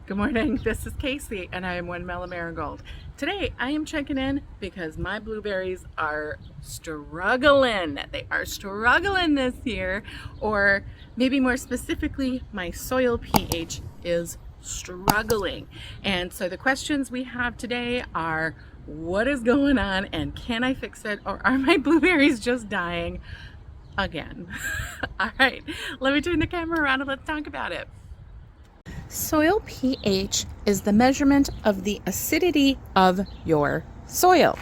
Good morning, this is Casey and I am One Mellow Marigold. Today I am checking in because my blueberries are struggling. They are struggling this year, or maybe more specifically, my soil pH is struggling. And so the questions we have today are, what is going on and can I fix it, or are my blueberries just dying again? All right, let me turn the camera around and let's talk about it. Soil pH is the measurement of the acidity of your soil.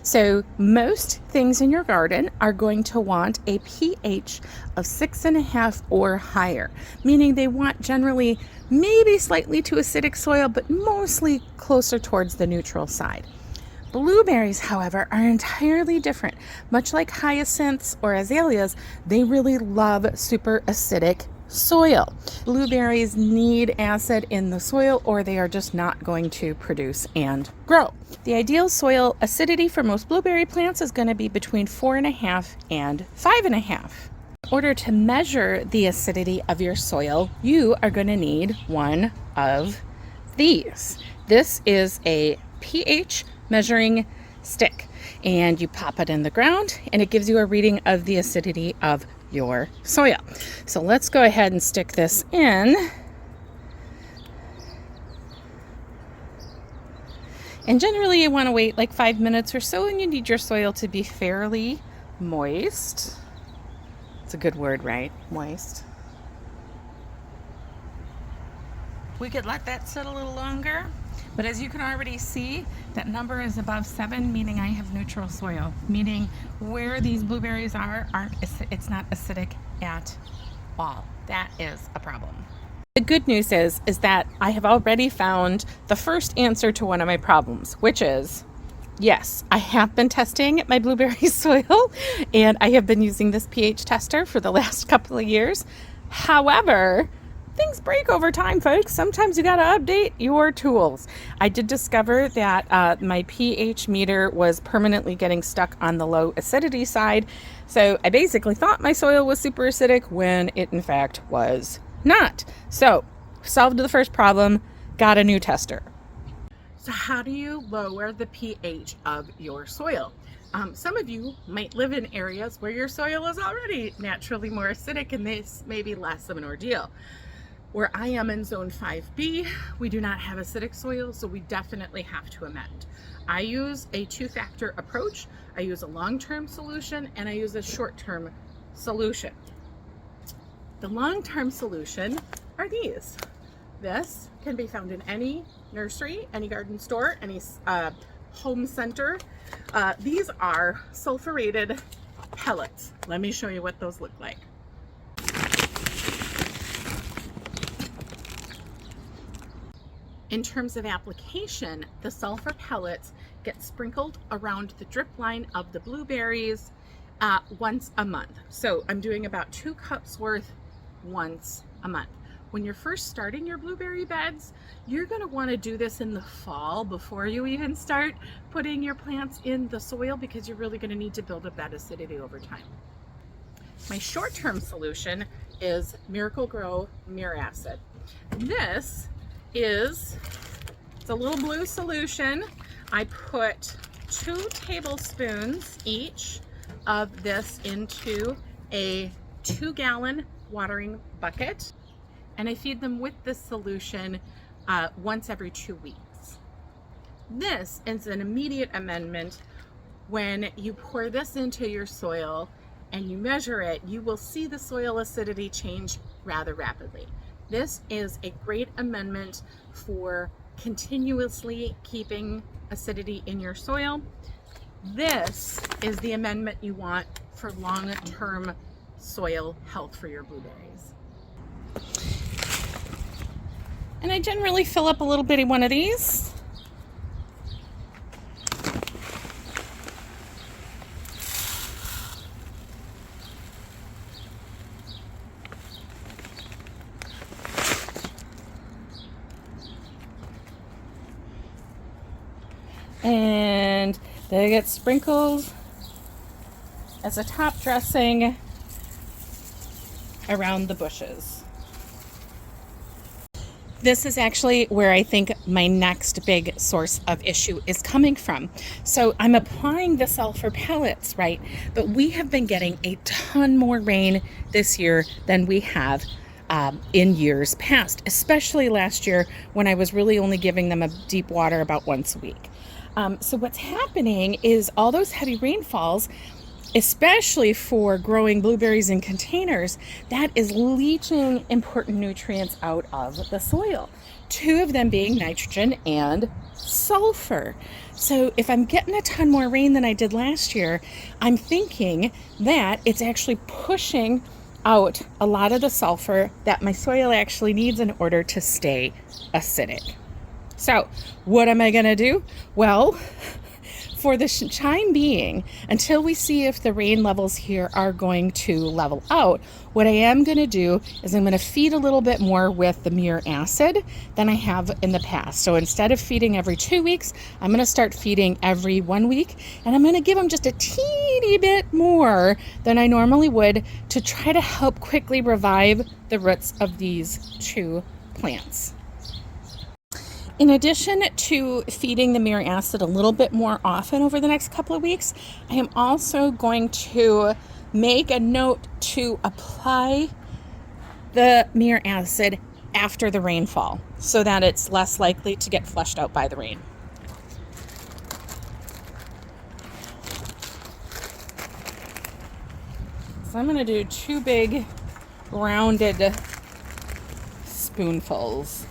So most things in your garden are going to want a pH of 6.5 or higher, meaning they want generally maybe slightly too acidic soil, but mostly closer towards the neutral side. Blueberries, however, are entirely different. Much like hyacinths or azaleas, they really love super acidic soil. Blueberries need acid in the soil or they are just not going to produce and grow. The ideal soil acidity for most blueberry plants is going to be between 4.5 and 5.5. In order to measure the acidity of your soil, you are going to need one of these. This is a pH measuring stick, and you pop it in the ground and it gives you a reading of the acidity of your soil. So let's go ahead and stick this in. And generally you want to wait like 5 minutes or so, and you need your soil to be fairly moist. It's a good word, right? Moist. We could let that sit a little longer, but as you can already see, that number is above 7, meaning I have neutral soil, meaning where these blueberries it's not acidic at all. That is a problem. The good news is that I have already found the first answer to one of my problems, which is, yes, I have been testing my blueberry soil and I have been using this pH tester for the last couple of years. However, things break over time, folks. Sometimes you got to update your tools. I did discover that my pH meter was permanently getting stuck on the low acidity side. So I basically thought my soil was super acidic when it in fact was not. So solved the first problem, got a new tester. So how do you lower the pH of your soil? Some of you might live in areas where your soil is already naturally more acidic and this may be less of an ordeal. Where I am in zone 5B, we do not have acidic soil, so we definitely have to amend. I use a two-factor approach. I use a long-term solution and I use a short-term solution. The long-term solution are these. This can be found in any nursery, any garden store, any home center. These are sulfurated pellets. Let me show you what those look like. In terms of application, the sulfur pellets get sprinkled around the drip line of the blueberries once a month. So I'm doing about 2 cups worth once a month. When you're first starting your blueberry beds, you're going to want to do this in the fall before you even start putting your plants in the soil, because you're really going to need to build up that acidity over time. My short-term solution is MiracleGro Miracid. It's a little blue solution. I put 2 tablespoons each of this into a 2-gallon watering bucket, and I feed them with this solution once every 2 weeks. This is an immediate amendment. When you pour this into your soil and you measure it, you will see the soil acidity change rather rapidly. This is a great amendment for continuously keeping acidity in your soil. This is the amendment you want for long-term soil health for your blueberries. And I generally fill up a little bitty one of these. And they get sprinkled as a top dressing around the bushes. This is actually where I think my next big source of issue is coming from. So I'm applying the sulfur pellets, right? But we have been getting a ton more rain this year than we have in years past, especially last year when I was really only giving them a deep water about once a week. So what's happening is all those heavy rainfalls, especially for growing blueberries in containers, that is leaching important nutrients out of the soil. Two of them being nitrogen and sulfur. So if I'm getting a ton more rain than I did last year, I'm thinking that it's actually pushing out a lot of the sulfur that my soil actually needs in order to stay acidic. So what am I going to do? Well, for the time being, until we see if the rain levels here are going to level out, what I am going to do is I'm going to feed a little bit more with the Miracid than I have in the past. So instead of feeding every 2 weeks, I'm going to start feeding every 1 week, and I'm going to give them just a teeny bit more than I normally would to try to help quickly revive the roots of these two plants. In addition to feeding the Miracid a little bit more often over the next couple of weeks, I am also going to make a note to apply the Miracid after the rainfall so that it's less likely to get flushed out by the rain. So I'm going to do 2 big rounded spoonfuls.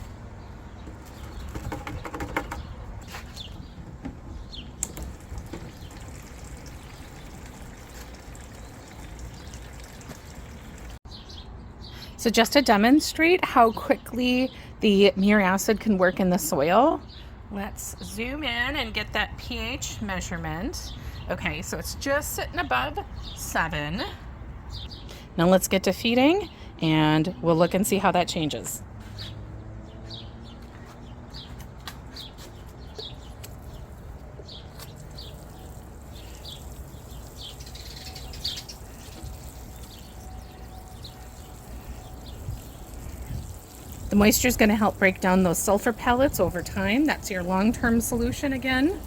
So just to demonstrate how quickly the Miracid can work in the soil, let's zoom in and get that pH measurement. Okay, so it's just sitting above 7. Now let's get to feeding and we'll look and see how that changes. The moisture is going to help break down those sulfur pellets over time. That's your long-term solution again.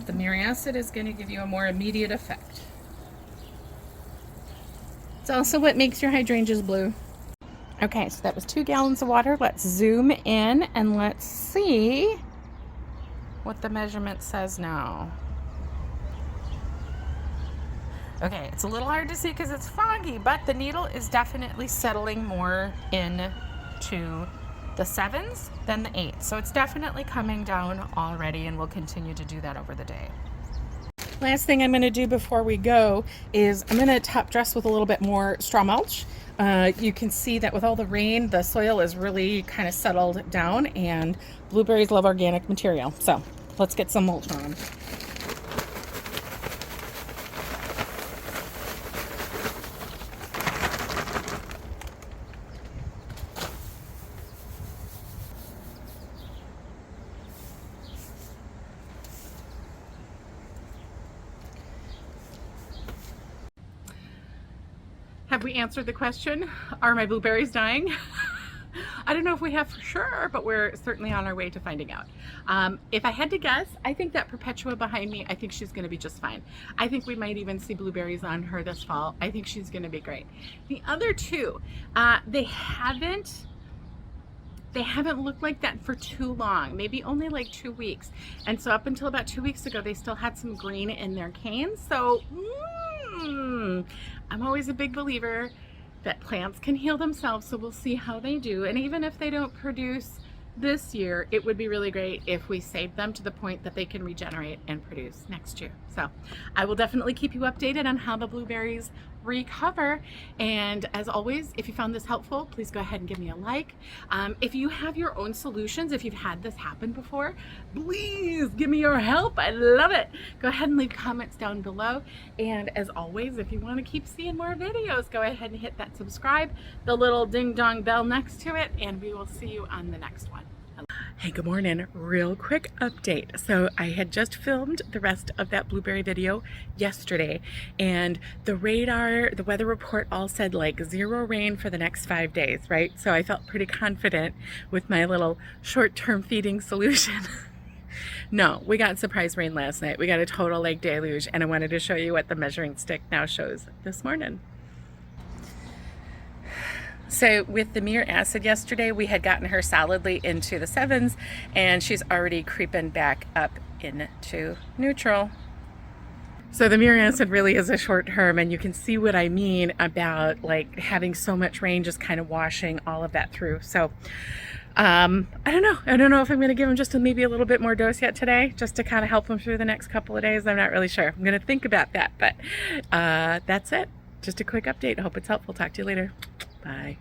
The Miracid is going to give you a more immediate effect. It's also what makes your hydrangeas blue. Okay, so that was 2 gallons of water. Let's zoom in and let's see what the measurement says now. Okay, it's a little hard to see because it's foggy, but the needle is definitely settling more into the 7s than the 8s. So it's definitely coming down already, and we'll continue to do that over the day. Last thing I'm going to do before we go is I'm going to top dress with a little bit more straw mulch. You can see that with all the rain, the soil is really kind of settled down, and blueberries love organic material. So let's get some mulch on. Have we answered the question? Are my blueberries dying? I don't know if we have for sure, but we're certainly on our way to finding out. If I had to guess, I think that Perpetua behind me, I think she's going to be just fine. I think we might even see blueberries on her this fall. I think she's going to be great. The other two, they haven't looked like that for too long, maybe only like 2 weeks. And so up until about 2 weeks ago, they still had some green in their canes. So I'm always a big believer that plants can heal themselves, so we'll see how they do. And even if they don't produce this year, it would be really great if we save them to the point that they can regenerate and produce next year. So I will definitely keep you updated on how the blueberries recover. And as always, if you found this helpful, please go ahead and give me a like. If you have your own solutions, if you've had this happen before, please give me your help. I love it. Go ahead and leave comments down below. And as always, if you want to keep seeing more videos, go ahead and hit that subscribe, the little ding dong bell next to it, and we will see you on the next one. Hey, good morning. Real quick update. So I had just filmed the rest of that blueberry video yesterday, and the weather report all said like 0 rain for the next 5 days, right? So I felt pretty confident with my little short-term feeding solution. No, we got surprise rain last night. We got a total like deluge, and I wanted to show you what the measuring stick now shows this morning. So with the Miracid yesterday, we had gotten her solidly into the 7s, and she's already creeping back up into neutral. So the Miracid really is a short term, and you can see what I mean about like having so much rain just kind of washing all of that through. So I don't know if I'm going to give him just maybe a little bit more dose yet today, just to kind of help him through the next couple of days. I'm not really sure. I'm going to think about that, but that's it. Just a quick update. I hope it's helpful. Talk to you later. Bye.